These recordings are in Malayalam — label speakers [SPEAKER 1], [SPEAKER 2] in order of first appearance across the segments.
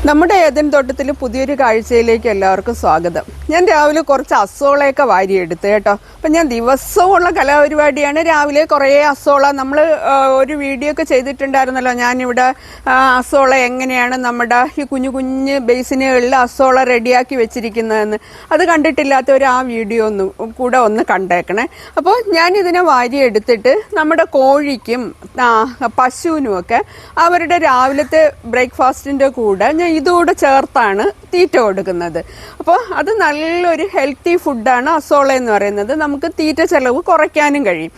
[SPEAKER 1] നമ്മുടെ ഏതൻ തോട്ടത്തിൽ പുതിയൊരു കാഴ്ചയിലേക്ക് എല്ലാവർക്കും സ്വാഗതം. ഞാൻ രാവിലെ കുറച്ച് അസോളയൊക്കെ വാരിയെടുത്ത് കേട്ടോ. അപ്പം ഞാൻ ദിവസമുള്ള കലാപരിപാടിയാണ്. രാവിലെ കുറേ അസോള നമ്മൾ ഒരു വീഡിയോ ഒക്കെ ചെയ്തിട്ടുണ്ടായിരുന്നല്ലോ. ഞാനിവിടെ അസോള എങ്ങനെയാണ് നമ്മുടെ ഈ കുഞ്ഞു കുഞ്ഞ് ബേസിനുകളിൽ അസോള റെഡിയാക്കി വെച്ചിരിക്കുന്നതെന്ന് അത് കണ്ടിട്ടില്ലാത്തവർ ആ വീഡിയോ ഒന്ന് കണ്ടേക്കണേ. അപ്പോൾ ഞാനിതിനെ വാരിയെടുത്തിട്ട് നമ്മുടെ കോഴിക്കും പശുവിനുമൊക്കെ അവരുടെ രാവിലത്തെ ബ്രേക്ക്ഫാസ്റ്റിൻ്റെ കൂടെ ഞാൻ ഇതുകൂടെ ചേർത്താണ് തീറ്റ കൊടുക്കുന്നത്. അപ്പോൾ അത് നല്ലൊരു ഹെൽത്തി ഫുഡാണ് അസോള എന്ന് പറയുന്നത്. നമുക്ക് തീറ്റ ചെലവ് കുറയ്ക്കാനും കഴിയും.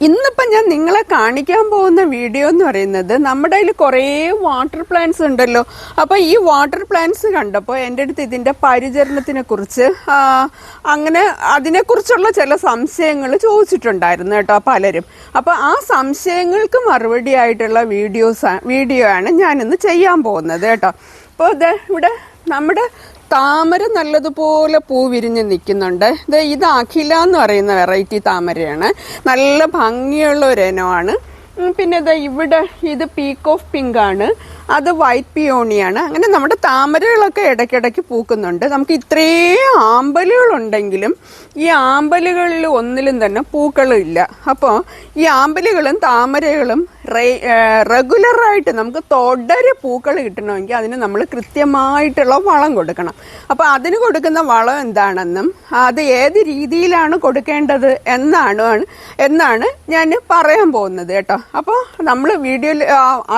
[SPEAKER 1] ഇന്നിപ്പം ഞാൻ നിങ്ങളെ കാണിക്കാൻ പോകുന്ന വീഡിയോ എന്ന് പറയുന്നത് നമ്മുടെ കയ്യിൽ കുറേ വാട്ടർ പ്ലാന്റ്സ് ഉണ്ടല്ലോ. അപ്പോൾ ഈ വാട്ടർ പ്ലാന്റ്സ് കണ്ടപ്പോൾ എൻ്റെ അടുത്ത് ഇതിൻ്റെ പരിചരണത്തിനെ കുറിച്ച് അങ്ങനെ അതിനെക്കുറിച്ചുള്ള ചില സംശയങ്ങൾ ചോദിച്ചിട്ടുണ്ടായിരുന്നു കേട്ടോ പലരും. അപ്പോൾ ആ സംശയങ്ങൾക്ക് മറുപടി ആയിട്ടുള്ള വീഡിയോ ആണ് ഞാനിന്ന് ചെയ്യാൻ പോകുന്നത് കേട്ടോ. അപ്പോൾ ഇവിടെ നമ്മുടെ താമര നല്ലതുപോലെ പൂ വിരിഞ്ഞ് നിൽക്കുന്നുണ്ട്. ഇത് അഖില എന്ന് പറയുന്ന വെറൈറ്റി താമരയാണ്. നല്ല ഭംഗിയുള്ള ഒരു ഇനമാണ്. പിന്നെ ഇവിടെ ഇത് പീക്ക് ഓഫ് പിങ്ക് ആണ്, അത് വൈറ്റ് പിയോണിയാണ്. അങ്ങനെ നമ്മുടെ താമരകളൊക്കെ ഇടയ്ക്കിടയ്ക്ക് പൂക്കുന്നുണ്ട്. നമുക്ക് ഇത്രയും ആമ്പലുകളുണ്ടെങ്കിലും ഈ ആമ്പലുകളിൽ ഒന്നിലും തന്നെ പൂക്കളില്ല. അപ്പോൾ ഈ ആമ്പലുകളും താമരകളും റെഗുലറായിട്ട് നമുക്ക് തുടരെ പൂക്കൾ കിട്ടണമെങ്കിൽ അതിന് നമ്മൾ കൃത്യമായിട്ടുള്ള വളം കൊടുക്കണം. അപ്പോൾ അതിന് കൊടുക്കുന്ന വളം എന്താണെന്നും അത് ഏത് രീതിയിലാണ് കൊടുക്കേണ്ടത് എന്നാണ് ഞാൻ പറയാൻ പോകുന്നത് കേട്ടോ. അപ്പോൾ നമ്മൾ വീഡിയോയിൽ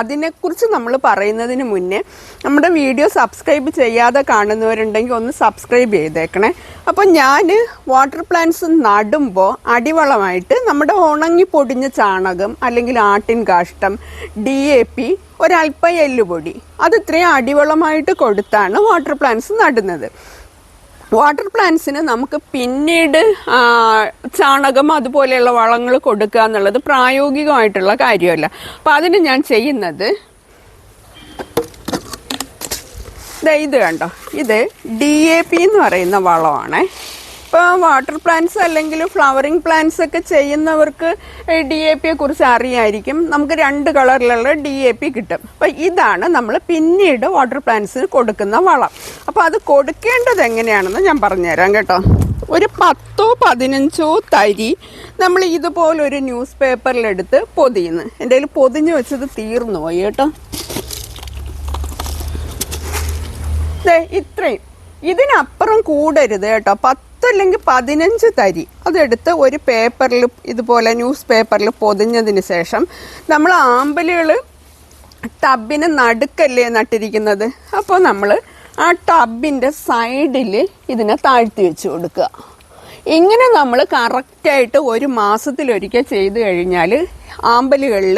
[SPEAKER 1] അതിനെക്കുറിച്ച് നമ്മൾ പറയുന്നതിന് മുന്നേ നമ്മുടെ വീഡിയോ സബ്സ്ക്രൈബ് ചെയ്യാതെ കാണുന്നവരുണ്ടെങ്കിൽ ഒന്ന് സബ്സ്ക്രൈബ് ചെയ്തേക്കണേ. അപ്പോൾ ഞാൻ വാട്ടർ പ്ലാന്റ്സ് നടുമ്പോൾ അടിവളമായിട്ട് നമ്മുടെ ഉണങ്ങി പൊടിഞ്ഞ ചാണകം അല്ലെങ്കിൽ ആട്ടിൻ കാഷ്ടം, DAP, ഒരല്പം എല്ലുപൊടി അത് ഇത്രയും അടിവളമായിട്ട് കൊടുത്താണ് വാട്ടർ പ്ലാന്റ്സ് നടുന്നത്. വാട്ടർ പ്ലാന്റ്സിന് നമുക്ക് പിന്നീട് ചാണകം അതുപോലെയുള്ള വളങ്ങൾ കൊടുക്കുക എന്നുള്ളത് പ്രായോഗികമായിട്ടുള്ള കാര്യമല്ല. അപ്പം അതിന് ഞാൻ ചെയ്യുന്നത് ഇത് കണ്ടോ, ഇത് DAP എന്ന് പറയുന്ന വളമാണ്. ഇപ്പോൾ വാട്ടർ പ്ലാന്റ്സ് അല്ലെങ്കിൽ ഫ്ലവറിങ് പ്ലാന്റ്സ് ഒക്കെ ചെയ്യുന്നവർക്ക് DAPയെ കുറിച്ച് അറിയായിരിക്കും. നമുക്ക് 2 കളറിലുള്ള DAP കിട്ടും. അപ്പോൾ ഇതാണ് നമ്മൾ പിന്നീട് വാട്ടർ പ്ലാന്റ്സിന് കൊടുക്കുന്ന വളം. അപ്പോൾ അത് കൊടുക്കേണ്ടത് എങ്ങനെയാണെന്ന് ഞാൻ പറഞ്ഞുതരാം കേട്ടോ. ഒരു 10ഓ 15ഓ തരി നമ്മൾ ഇതുപോലൊരു ന്യൂസ് പേപ്പറിലെടുത്ത് പൊതിയുന്നു. എൻ്റെ കയ്യിൽ പൊതിഞ്ഞ് വെച്ചത് തീർന്നു പോയി കേട്ടോ. ഇത്രയും, ഇതിനപ്പുറം കൂടരുത് കേട്ടോ. 10 അല്ലെങ്കിൽ 15 തരി അതെടുത്ത് ഒരു പേപ്പറിൽ ഇതുപോലെ ന്യൂസ് പേപ്പറിൽ പൊതിഞ്ഞതിന് ശേഷം നമ്മൾ ആമ്പലുകൾ ടബിന് നടുക്കല്ലേ നട്ടിരിക്കുന്നത്. അപ്പോൾ നമ്മൾ ആ ടബിൻ്റെ സൈഡിൽ ഇതിനെ താഴ്ത്തി വെച്ച് കൊടുക്കുക. ഇങ്ങനെ നമ്മൾ കറക്റ്റായിട്ട് ഒരു മാസത്തിലൊരിക്കൽ ചെയ്ത് കഴിഞ്ഞാൽ ആമ്പലുകളിൽ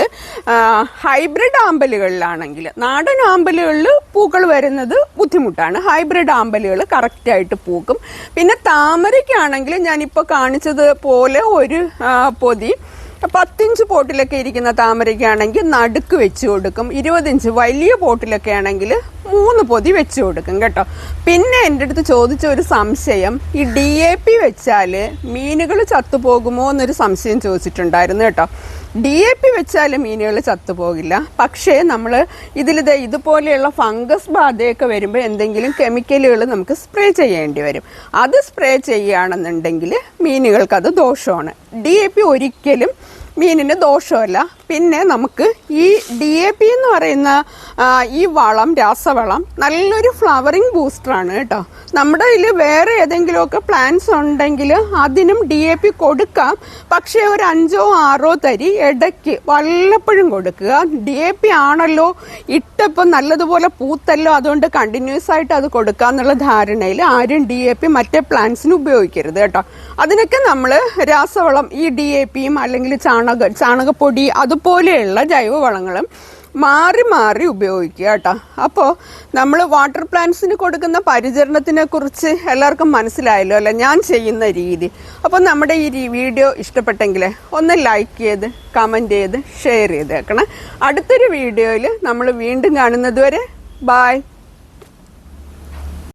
[SPEAKER 1] ഹൈബ്രിഡ് ആമ്പലുകളിലാണെങ്കിൽ, നാടൻ ആമ്പലുകളിൽ പൂക്കൾ വരുന്നത് ബുദ്ധിമുട്ടാണ്. ഹൈബ്രിഡ് ആമ്പലുകൾ കറക്റ്റായിട്ട് പൂക്കും. പിന്നെ താമരയ്ക്കാണെങ്കിൽ ഞാനിപ്പോൾ കാണിച്ചതുപോലെ ഒരു പൊതി 10 ഇഞ്ച് പോട്ടിലൊക്കെ ഇരിക്കുന്ന താമരയ്ക്കാണെങ്കിൽ നടുക്ക് വെച്ച് കൊടുക്കും. 20 ഇഞ്ച് വലിയ പോട്ടിലൊക്കെ ആണെങ്കിൽ 3 പൊതി വെച്ച് കൊടുക്കും കേട്ടോ. പിന്നെ എൻ്റെ അടുത്ത് ചോദിച്ച ഒരു സംശയം, ഈ DAP വെച്ചാൽ മീനുകൾ ചത്തുപോകുമോ എന്നൊരു സംശയം ചോദിച്ചിട്ടുണ്ടായിരുന്നു കേട്ടോ. DAP വെച്ചാൽ മീനുകൾ ചത്തുപോകില്ല. പക്ഷേ നമ്മൾ ഇതുപോലെയുള്ള ഫംഗസ് ബാധയൊക്കെ വരുമ്പോൾ എന്തെങ്കിലും കെമിക്കലുകൾ നമുക്ക് സ്പ്രേ ചെയ്യേണ്ടി വരും. അത് സ്പ്രേ ചെയ്യുകയാണെന്നുണ്ടെങ്കിൽ മീനുകൾക്കത് ദോഷമാണ്. DAP ഒരിക്കലും മീനിന് ദോഷമല്ല. പിന്നെ നമുക്ക് ഈ DAP എന്ന് പറയുന്ന ഈ വളം, രാസവളം, നല്ലൊരു ഫ്ലവറിങ് ബൂസ്റ്ററാണ് കേട്ടോ. നമ്മുടെ കയ്യിൽ വേറെ ഏതെങ്കിലുമൊക്കെ പ്ലാന്റ്സ് ഉണ്ടെങ്കിൽ അതിനും DAP കൊടുക്കാം. പക്ഷേ ഒരു 5ഓ 6ഓ തരി ഇടയ്ക്ക് വല്ലപ്പോഴും കൊടുക്കുക. DAP ആണല്ലോ ഇട്ടപ്പോൾ നല്ലതുപോലെ പൂത്തല്ലോ, അതുകൊണ്ട് കണ്ടിന്യൂസ് ആയിട്ട് അത് കൊടുക്കുക എന്നുള്ള ധാരണയിൽ ആരും DAP മറ്റേ പ്ലാന്റ്സിന് ഉപയോഗിക്കരുത് കേട്ടോ. അതിനൊക്കെ നമ്മൾ രാസവളം, ഈ DAPയും അല്ലെങ്കിൽ ചാണകപ്പൊടി അതുപോലെയുള്ള ജൈവവളങ്ങളും മാറി മാറി ഉപയോഗിക്കുക കേട്ടോ. അപ്പോൾ നമ്മൾ വാട്ടർ പ്ലാന്റ്സിന് കൊടുക്കുന്ന പരിചരണത്തിനെ കുറിച്ച് എല്ലാവർക്കും മനസ്സിലായല്ലോ അല്ലേ, ഞാൻ ചെയ്യുന്ന രീതി. അപ്പോൾ നമ്മുടെ ഈ വീഡിയോ ഇഷ്ടപ്പെട്ടെങ്കിൽ ഒന്ന് ലൈക്ക് ചെയ്ത് കമൻറ്റ് ചെയ്ത് ഷെയർ ചെയ്തേക്കണം. അടുത്തൊരു വീഡിയോയിൽ നമ്മൾ വീണ്ടും കാണുന്നത് വരെ ബായ്.